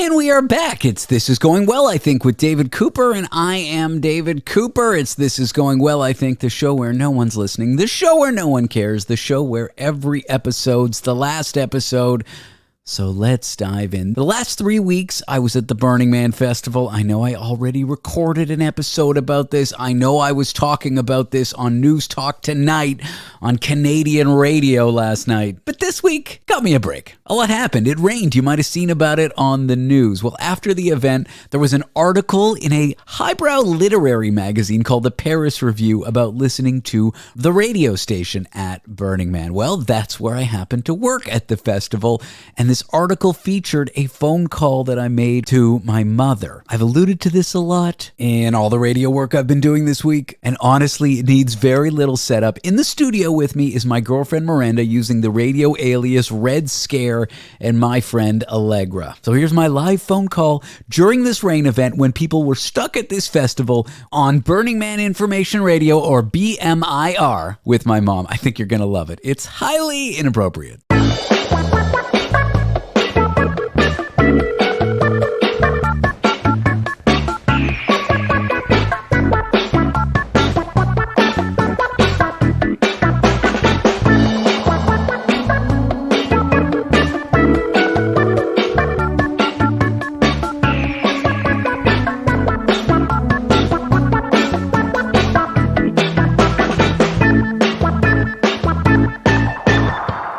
And we are back. It's This Is Going Well, I think, with David Cooper, and I am David Cooper. It's This Is Going Well, I think, the show where no one's listening, the show where no one cares, the show where every episode's the last episode. So let's dive in. The last 3 weeks, I was at the Burning Man Festival. I know I already recorded an episode about this. I know I was talking about this on News Talk Tonight on Canadian radio last night. But this week, got me a break. A lot happened. It rained. You might have seen about it on the news. Well, after the event, there was an article in a highbrow literary magazine called the Paris Review about listening to the radio station at Burning Man. Well, that's where I happened to work at the festival, and this article featured a phone call that I made to my mother. I've alluded to this a lot in all the radio work I've been doing this week, and honestly, it needs very little setup. In the studio with me is my girlfriend Miranda using the radio alias Red Scare and my friend Allegra. So here's my live phone call during this rain event when people were stuck at this festival on Burning Man Information Radio, or BMIR, with my mom. I think you're going to love it. It's highly inappropriate.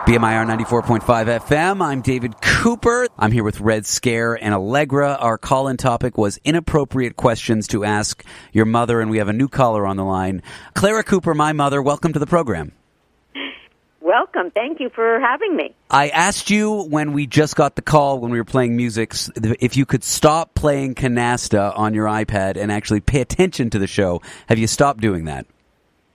BMIR 94.5 FM. I'm David Cooper. I'm here with Red Scare and Allegra. Our call-in topic was inappropriate questions to ask your mother, and we have a new caller on the line. Clara Cooper, my mother, welcome to the program. Welcome. Thank you for having me. I asked you when we just got the call, when we were playing music, if you could stop playing Canasta on your iPad and actually pay attention to the show. Have you stopped doing that?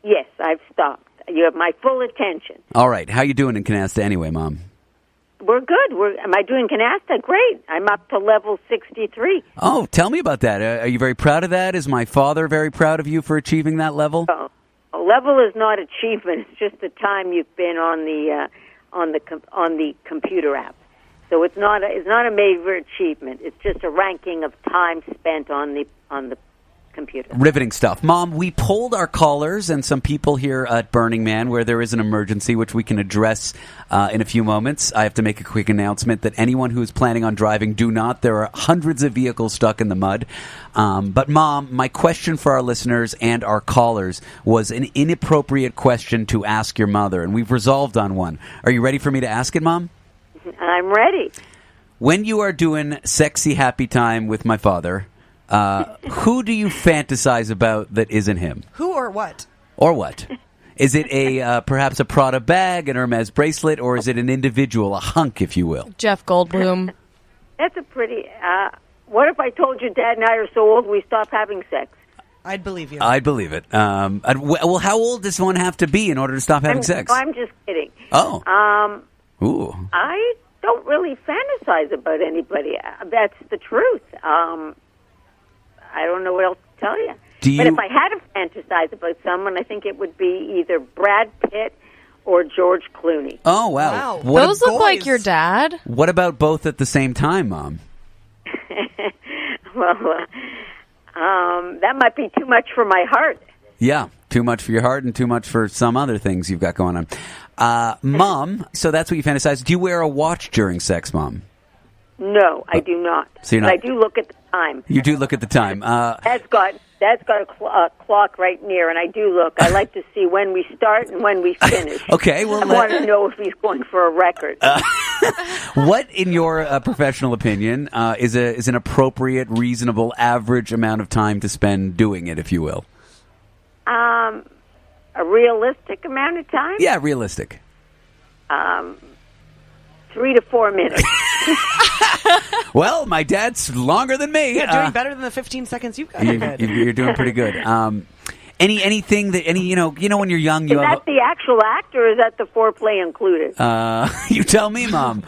Yes, I've stopped. You have my full attention. All right. How you doing in Canasta anyway, Mom? We're good. Am I doing Canasta? Great. I'm up to level 63. Oh, tell me about that. Are you very proud of that? Is my father very proud of you for achieving that level? Oh, a level is not achievement. It's just the time you've been on the computer app. So it's not a major achievement. It's just a ranking of time spent on the computer. Riveting stuff. Mom, we polled our callers and some people here at Burning Man where there is an emergency, which we can address in a few moments. I have to make a quick announcement that anyone who is planning on driving, do not. There are hundreds of vehicles stuck in the mud. But Mom, my question for our listeners and our callers was an inappropriate question to ask your mother, and we've resolved on one. Are you ready for me to ask it, Mom? I'm ready. When you are doing sexy happy time with my father, who do you fantasize about that isn't him? Who or what? Or what? Is it perhaps a Prada bag, an Hermes bracelet, or is it an individual, a hunk, if you will? Jeff Goldblum. That's a pretty... what if I told you Dad and I are so old we stopped having sex? I'd believe you. I'd believe it. Well, how old does one have to be in order to stop having sex? I'm just kidding. Oh. Ooh. I don't really fantasize about anybody. That's the truth. I don't know what else to tell you. But if I had to fantasize about someone, I think it would be either Brad Pitt or George Clooney. Oh, wow. Those look like your dad. What about both at the same time, Mom? Well, that might be too much for my heart. Yeah, too much for your heart and too much for some other things you've got going on. Mom, so that's what you fantasize. Do you wear a watch during sex, Mom? No, I do not. So you're not. But I do look at the time. You do look at the time. Dad's got a clock right near, and I do look. I like to see when we start and when we finish. Okay, well, I want to know if he's going for a record. What, in your professional opinion, is an appropriate, reasonable, average amount of time to spend doing it, if you will? A realistic amount of time? Yeah, realistic. 3 to 4 minutes. Well, my dad's longer than me. Yeah, doing better than the 15 seconds you've got. You're doing pretty good. Anything that you know when you're young, you is that the actual act, or is that the foreplay included? You tell me, Mom.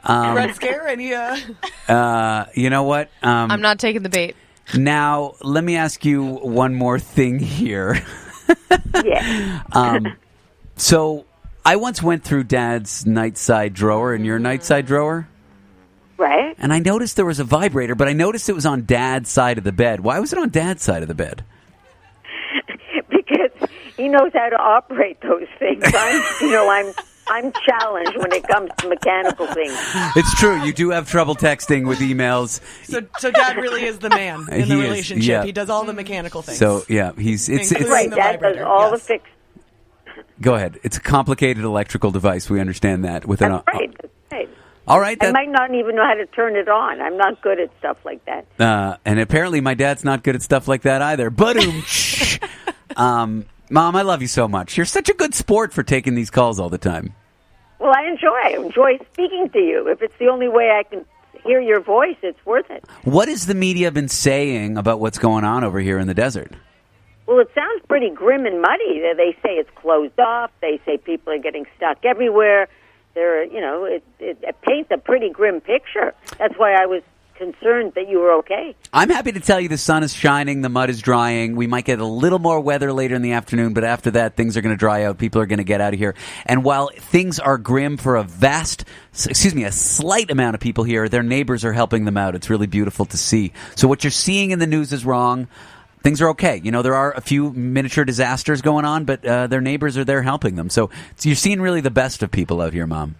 Red Scare, any? You know what? I'm not taking the bait. Now, let me ask you one more thing here. Yeah. So, I once went through Dad's nightside drawer, and your nightside drawer. Right. And I noticed there was a vibrator, but I noticed it was on Dad's side of the bed. Why was it on Dad's side of the bed? Because he knows how to operate those things. I'm challenged when it comes to mechanical things. It's true. You do have trouble texting with emails. So Dad really is the man in the relationship. Yeah. He does all the mechanical things. So yeah, it's Right, Dad does all the fixed. Go ahead. It's a complicated electrical device. We understand that. That's right. All right. I might not even know how to turn it on. I'm not good at stuff like that. And apparently my dad's not good at stuff like that either. But Mom, I love you so much. You're such a good sport for taking these calls all the time. Well, I enjoy speaking to you. If it's the only way I can hear your voice, it's worth it. What has the media been saying about what's going on over here in the desert? Well, it sounds pretty grim and muddy. They say it's closed off. They say people are getting stuck everywhere. It paints a pretty grim picture. That's why I was concerned that you were okay. I'm happy to tell you the sun is shining, the mud is drying. We might get a little more weather later in the afternoon, but after that, things are going to dry out. People are going to get out of here. And while things are grim for a slight amount of people here, their neighbors are helping them out. It's really beautiful to see. So what you're seeing in the news is wrong. Things are okay. There are a few miniature disasters going on, but their neighbors are there helping them. So you're seeing really the best of people out here, Mom.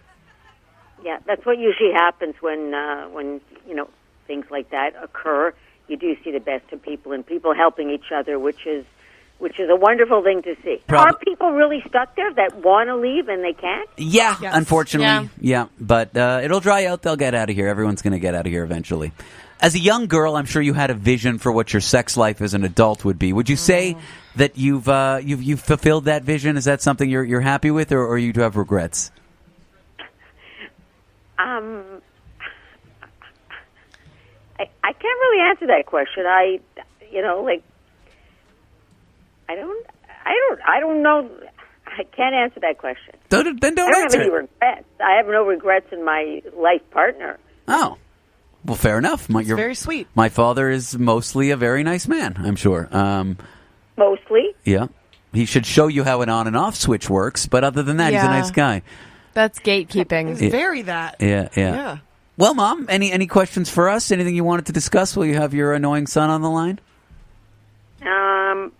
Yeah, that's what usually happens when things like that occur. You do see the best of people and people helping each other, which is a wonderful thing to see. Are people really stuck there that want to leave and they can't? Yeah, yes. Unfortunately, yeah. But it'll dry out. They'll get out of here. Everyone's going to get out of here eventually. As a young girl, I'm sure you had a vision for what your sex life as an adult would be. Would you say that you've fulfilled that vision? Is that something you're happy with, or you do have regrets? I can't really answer that question. I don't know. I can't answer that question. Then don't I don't answer have any regrets. I have no regrets in my life partner. Oh. Well, fair enough. You're very sweet. My father is mostly a very nice man, I'm sure. Mostly? Yeah. He should show you how an on and off switch works, but other than that, he's a nice guy. That's gatekeeping. It's very that. Yeah. Well, Mom, any questions for us? Anything you wanted to discuss while you have your annoying son on the line? How's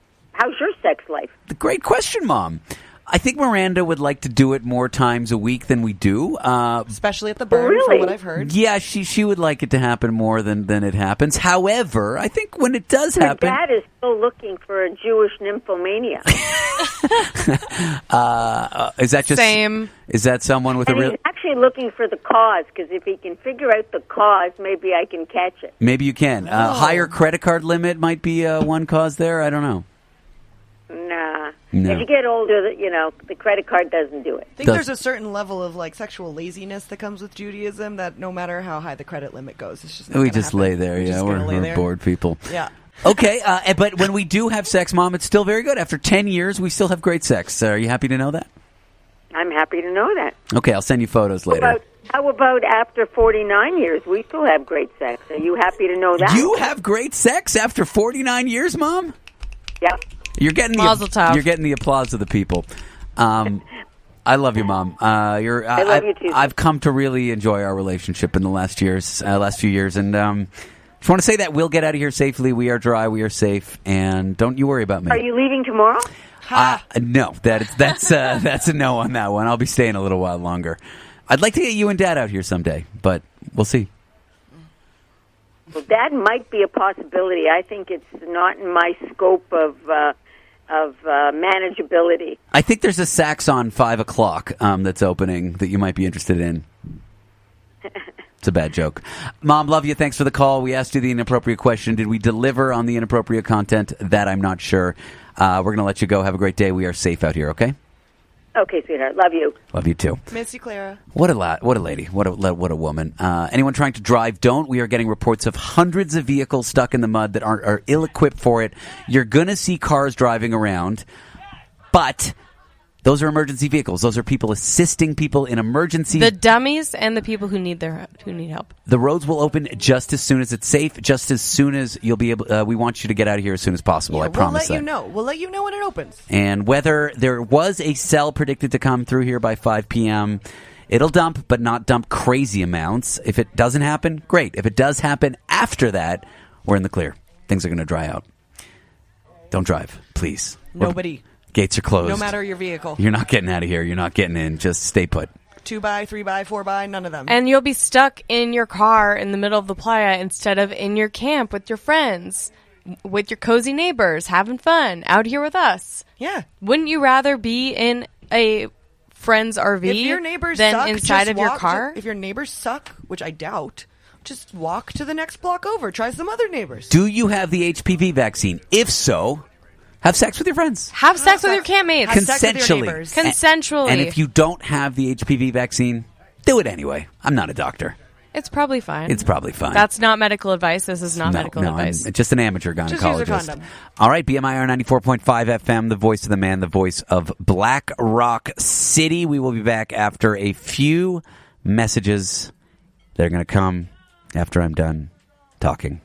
your sex life? Great question, Mom. I think Miranda would like to do it more times a week than we do. Especially at the burn, really? from what I've heard. Yeah, she would like it to happen more than it happens. However, I think when it does happen... Your dad is still looking for a Jewish nymphomania. Is that just... Same. Is that someone with a real... He's actually looking for the cause, because if he can figure out the cause, maybe I can catch it. Maybe you can. Higher credit card limit might be one cause there. I don't know. Nah. No. As you get older, the credit card doesn't do it. I think there's a certain level of sexual laziness that comes with Judaism that no matter how high the credit limit goes, it's just not we gonna just happen. lay there. We're bored people. Yeah. Okay, but when we do have sex, Mom, it's still very good. After 10 years, we still have great sex. Are you happy to know that? I'm happy to know that. Okay, I'll send you photos later. How about after 49 years, we still have great sex? Are you happy to know that? You have great sex after 49 years, Mom? Yeah. You're getting Mazel tov. You're getting the applause of the people. I love you, Mom. I love you too. I've come to really enjoy our relationship in the last few years, and just want to say that we'll get out of here safely. We are dry. We are safe, and don't you worry about me. Are you leaving tomorrow? No, that's a no on that one. I'll be staying a little while longer. I'd like to get you and Dad out here someday, but we'll see. Well, that might be a possibility. I think it's not in my scope of manageability. I think there's a Sax on 5 o'clock that's opening that you might be interested in. It's a bad joke. Mom, love you. Thanks for the call. We asked you the inappropriate question. Did we deliver on the inappropriate content? That I'm not sure. We're going to let you go. Have a great day. We are safe out here, okay? Okay, sweetheart. Love you. Love you, too. Miss you, Clara. What a lady. What a woman. Anyone trying to drive, don't. We are getting reports of hundreds of vehicles stuck in the mud that are ill-equipped for it. You're going to see cars driving around, but those are emergency vehicles. Those are people assisting people in emergency. The dummies and the people who need help. The roads will open just as soon as it's safe, just as soon as you'll be able. We want you to get out of here as soon as possible. I promise that. We'll let you know when it opens. And whether there was a cell predicted to come through here by 5 p.m., It'll dump, but not dump crazy amounts. If it doesn't happen, great. If it does happen after that, we're in the clear. Things are going to dry out. Don't drive, please. Nobody. Gates are closed. No matter your vehicle. You're not getting out of here. You're not getting in. Just stay put. 2x, 3x, 4x, none of them. And you'll be stuck in your car in the middle of the playa instead of in your camp with your friends, with your cozy neighbors, having fun out here with us. Yeah. Wouldn't you rather be in a friend's RV if your neighbors than suck, inside of your car? If your neighbors suck, which I doubt, just walk to the next block over. Try some other neighbors. Do you have the HPV vaccine? If so, have sex with your friends. Have sex with your campmates. Have sex with your Consensually. neighbors. Consensually. And if you don't have the HPV vaccine, do it anyway. I'm not a doctor. It's probably fine. It's probably fine. That's not medical advice. This is not medical advice. I'm just an amateur gynecologist. Just use a condom. All right, BMIR 94.5 FM, the voice of the man, the voice of Black Rock City. We will be back after a few messages. They're going to come after I'm done talking.